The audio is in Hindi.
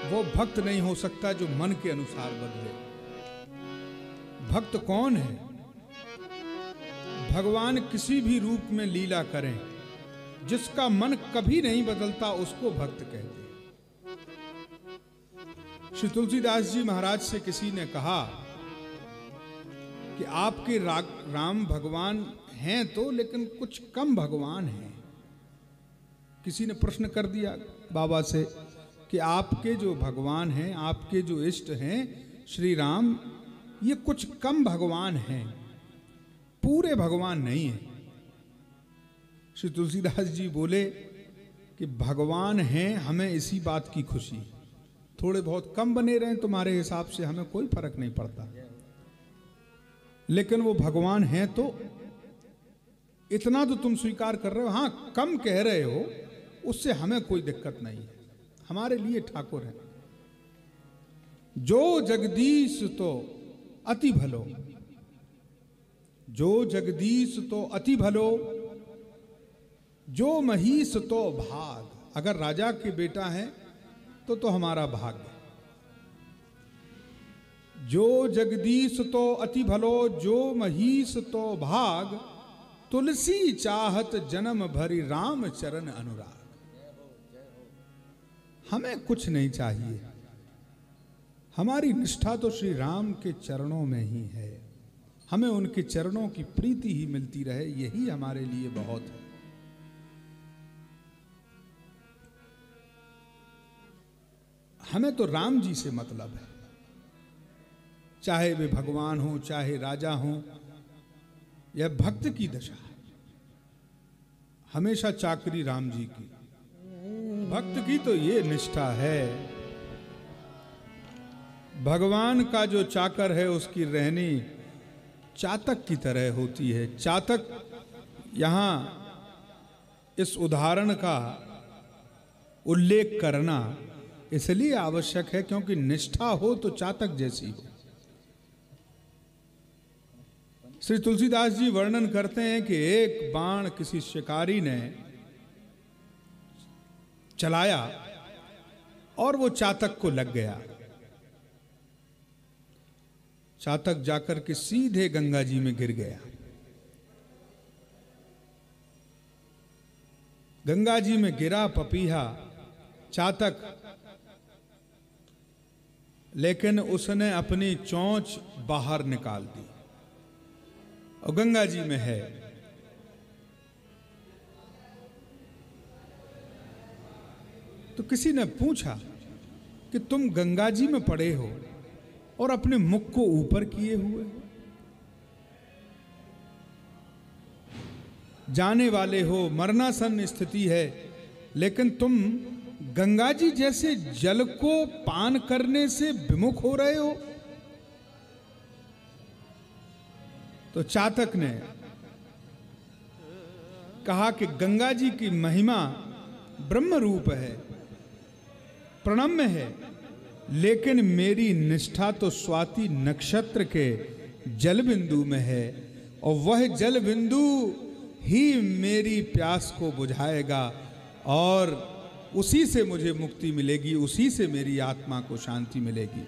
वो भक्त नहीं हो सकता जो मन के अनुसार बदले। भक्त कौन है? भगवान किसी भी रूप में लीला करें, जिसका मन कभी नहीं बदलता उसको भक्त कहते हैं। श्री तुलसीदास जी महाराज से किसी ने कहा कि आपके राम भगवान हैं तो, लेकिन कुछ कम भगवान हैं। किसी ने प्रश्न कर दिया बाबा से कि आपके जो भगवान हैं, आपके जो इष्ट हैं श्री राम, ये कुछ कम भगवान हैं, पूरे भगवान नहीं है। श्री तुलसीदास जी बोले कि भगवान हैं, हमें इसी बात की खुशी, थोड़े बहुत कम बने रहें तुम्हारे हिसाब से हमें कोई फर्क नहीं पड़ता, लेकिन वो भगवान हैं तो इतना तो तुम स्वीकार कर रहे हो। हां, कम कह रहे हो, उससे हमें कोई दिक्कत नहीं है, हमारे लिए ठाकुर है। जो जगदीश तो अति भलो, जो जगदीश तो अति भलो, जो महीष तो भाग। अगर राजा के बेटा है तो हमारा भाग्य। जो जगदीश तो अति भलो, जो महीष तो भाग, तुलसी चाहत जन्म भरी राम चरण अनुराग। हमें कुछ नहीं चाहिए, हमारी निष्ठा तो श्री राम के चरणों में ही है। हमें उनके चरणों की प्रीति ही मिलती रहे, यही हमारे लिए बहुत है। हमें तो राम जी से मतलब है, चाहे वे भगवान हो, चाहे राजा हो। यह भक्त की दशा है, हमेशा चाकरी राम जी की। भक्त की तो ये निष्ठा है, भगवान का जो चाकर है उसकी रहनी चातक की तरह होती है। चातक, यहां इस उदाहरण का उल्लेख करना इसलिए आवश्यक है क्योंकि निष्ठा हो तो चातक जैसी हो। श्री तुलसीदास जी वर्णन करते हैं कि एक बाण किसी शिकारी ने चलाया और वो चातक को लग गया। चातक जाकर के सीधे गंगा जी में गिर गया। गंगा जी में गिरा पपीहा चातक, लेकिन उसने अपनी चोंच बाहर निकाल दी और गंगा जी में है। तो किसी ने पूछा कि तुम गंगा जी में पड़े हो और अपने मुख को ऊपर किए हुए हो, जाने वाले हो, मरणासन स्थिति है, लेकिन तुम गंगा जी जैसे जल को पान करने से विमुख हो रहे हो। तो चातक ने कहा कि गंगा जी की महिमा ब्रह्म रूप है, प्रणम्य है, लेकिन मेरी निष्ठा तो स्वाति नक्षत्र के जल बिंदु में है, और वह जल बिंदु ही मेरी प्यास को बुझाएगा और उसी से मुझे मुक्ति मिलेगी, उसी से मेरी आत्मा को शांति मिलेगी।